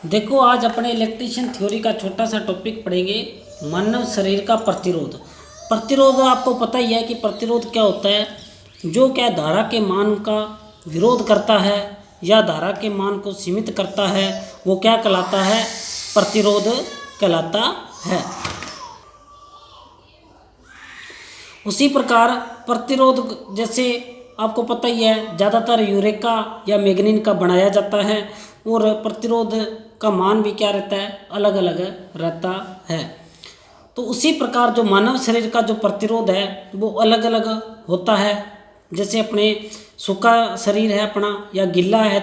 देखो आज अपने इलेक्ट्रिशियन थ्योरी का छोटा सा टॉपिक पढ़ेंगे, मानव शरीर का प्रतिरोध। प्रतिरोध आपको पता ही है कि प्रतिरोध क्या होता है। जो क्या धारा के मान का विरोध करता है या धारा के मान को सीमित करता है, वो क्या कहलाता है? प्रतिरोध कहलाता है। उसी प्रकार प्रतिरोध जैसे आपको पता ही है, ज़्यादातर यूरेका या मैग्नीन का बनाया जाता है और प्रतिरोध का मान भी क्या रहता है? अलग अलग रहता है। तो उसी प्रकार जो मानव शरीर का जो प्रतिरोध है वो अलग अलग होता है। जैसे अपने सूखा शरीर है अपना, या गिल्ला है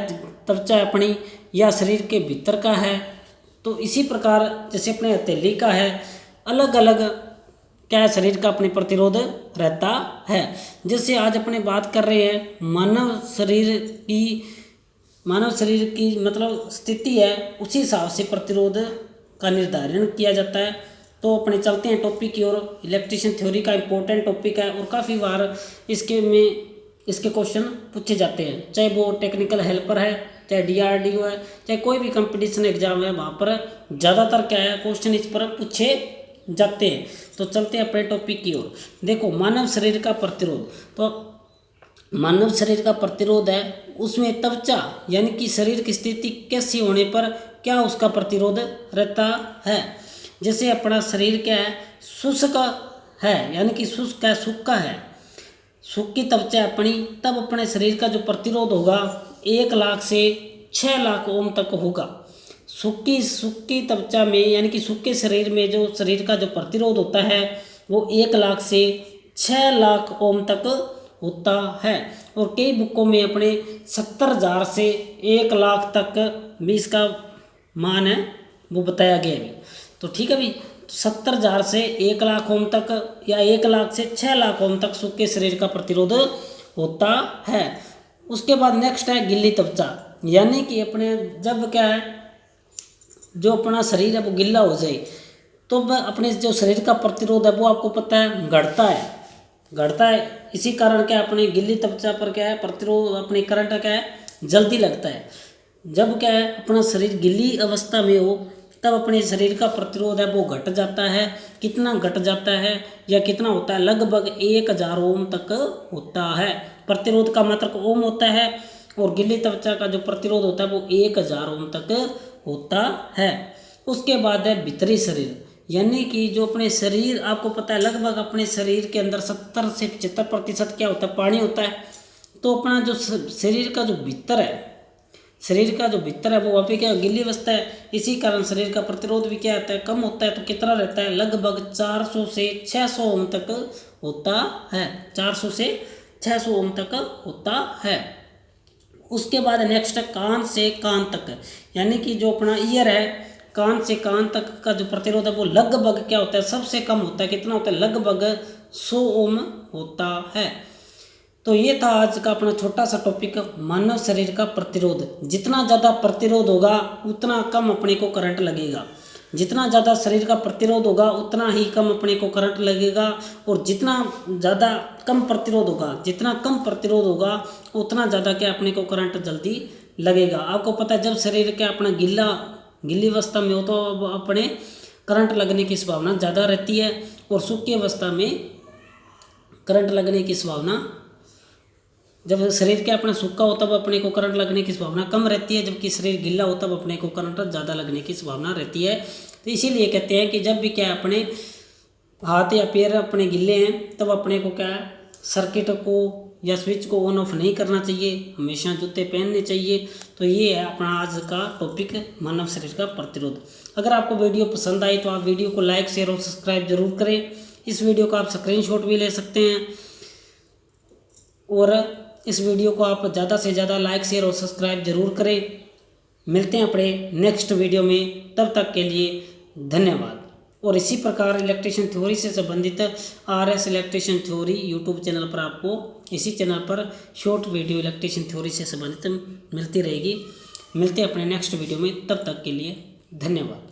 त्वचा है अपनी, या शरीर के भीतर का है। तो इसी प्रकार जैसे अपने हथेली का है, अलग अलग क्या है शरीर का अपने प्रतिरोध रहता है। जैसे आज अपने बात कर रहे हैं मानव शरीर की मतलब स्थिति है, उसी हिसाब से प्रतिरोध का निर्धारण किया जाता है। तो अपने चलते हैं टॉपिक की ओर। इलेक्ट्रिशियन थ्योरी का इम्पोर्टेंट टॉपिक है और काफ़ी बार इसके क्वेश्चन पूछे जाते हैं, चाहे वो टेक्निकल हेल्पर है, चाहे DRDO है, चाहे कोई भी कंपटीशन एग्जाम है, वहाँ पर ज़्यादातर क्या है क्वेश्चन इस पर पूछे जाते हैं। तो चलते हैं अपने टॉपिक की ओर। देखो मानव शरीर का प्रतिरोध, तो मानव शरीर का प्रतिरोध है उसमें त्वचा यानी कि शरीर की स्थिति कैसी होने पर क्या उसका प्रतिरोध रहता है। जैसे अपना शरीर क्या है, शुष्क है यानी कि शुष्क है, सूखा है, सूखी त्वचा अपनी, तब अपने शरीर का जो प्रतिरोध होगा 1 लाख से 6 लाख ओम तक होगा। सूखी त्वचा में यानी कि सूखे शरीर में जो शरीर का जो प्रतिरोध होता है वो 1 लाख से 6 लाख ओम तक होता है। और कई बुकों में अपने 70,000 से 1 लाख तक भी इसका मान है वो बताया गया है। तो ठीक है भाई, 70,000 से 1 लाख ओम तक या 1 लाख से 6 लाख ओम तक सूखे शरीर का प्रतिरोध होता है। उसके बाद नेक्स्ट है गिल्ली त्वचा, यानी कि अपने जब क्या है जो अपना शरीर है वो गिल्ला हो जाए तो अपने जो शरीर का प्रतिरोध है वो आपको पता है घटता है। इसी कारण क्या अपने गिल्ली त्वचा पर क्या है प्रतिरोध अपने करंट क्या है जल्दी लगता है। जब क्या है अपना शरीर गिल्ली अवस्था में हो तब अपने शरीर का प्रतिरोध है वो घट जाता है। कितना घट जाता है या कितना होता है? लगभग 1000 ओम तक होता है। प्रतिरोध का मात्रक ओम होता है और गिल्ली त्वचा का जो प्रतिरोध होता है वो 1000 ओम तक होता है। उसके बाद है भीतरी शरीर, यानी कि जो अपने शरीर आपको पता है लगभग अपने शरीर के अंदर 70 से 75% क्या होता है? पानी होता है। तो अपना जो शरीर का जो भीतर है वो वहाँ पे क्या गिल्ली अवस्था है। इसी कारण शरीर का प्रतिरोध भी क्या होता है? कम होता है। तो कितना रहता है? लगभग 400 से 600 ओम तक होता है। 400 से 600 ओम तक होता है। उसके बाद नेक्स्ट है कान से कान तक, यानी कि जो अपना ईयर है कान से कान तक का जो प्रतिरोध है वो लगभग क्या होता है? सबसे कम होता है। कितना होता है? लगभग 100 ओम होता है। तो ये था आज का अपना छोटा सा टॉपिक, मानव शरीर का प्रतिरोध। जितना ज़्यादा प्रतिरोध होगा उतना कम अपने को करंट लगेगा। जितना ज़्यादा शरीर का प्रतिरोध होगा उतना ही कम अपने को करंट लगेगा। और जितना ज़्यादा कम प्रतिरोध होगा उतना ज़्यादा क्या अपने को करंट जल्दी लगेगा। आपको पता है जब शरीर क्या अपना गिल्ली अवस्था में हो तो अपने करंट लगने की संभावना ज़्यादा रहती है और सूखी अवस्था में करंट लगने की संभावना, जब शरीर के अपना सूखा हो तब अपने को करंट लगने की संभावना कम रहती है, जबकि शरीर गीला हो तब अपने को करंट ज़्यादा लगने की संभावना रहती है। तो इसीलिए कहते हैं कि जब भी क्या अपने हाथ या पैर अपने गिल्ले हैं तब अपने को क्या सर्किट को या स्विच को ऑन ऑफ नहीं करना चाहिए, हमेशा जूते पहनने चाहिए। तो ये है अपना आज का टॉपिक, मानव शरीर का प्रतिरोध। अगर आपको वीडियो पसंद आई तो आप वीडियो को लाइक शेयर और सब्सक्राइब जरूर करें। इस वीडियो का आप स्क्रीनशॉट भी ले सकते हैं और इस वीडियो को आप ज़्यादा से ज़्यादा लाइक शेयर और सब्सक्राइब जरूर करें। मिलते हैं अपने नेक्स्ट वीडियो में, तब तक के लिए धन्यवाद। और इसी प्रकार इलेक्ट्रिशियन थ्योरी से संबंधित RS electrician theory YouTube channel पर आपको इसी चैनल पर शॉर्ट वीडियो इलेक्ट्रिशियन थ्योरी से संबंधित मिलती रहेगी। मिलते हैं अपने नेक्स्ट वीडियो में, तब तक के लिए धन्यवाद।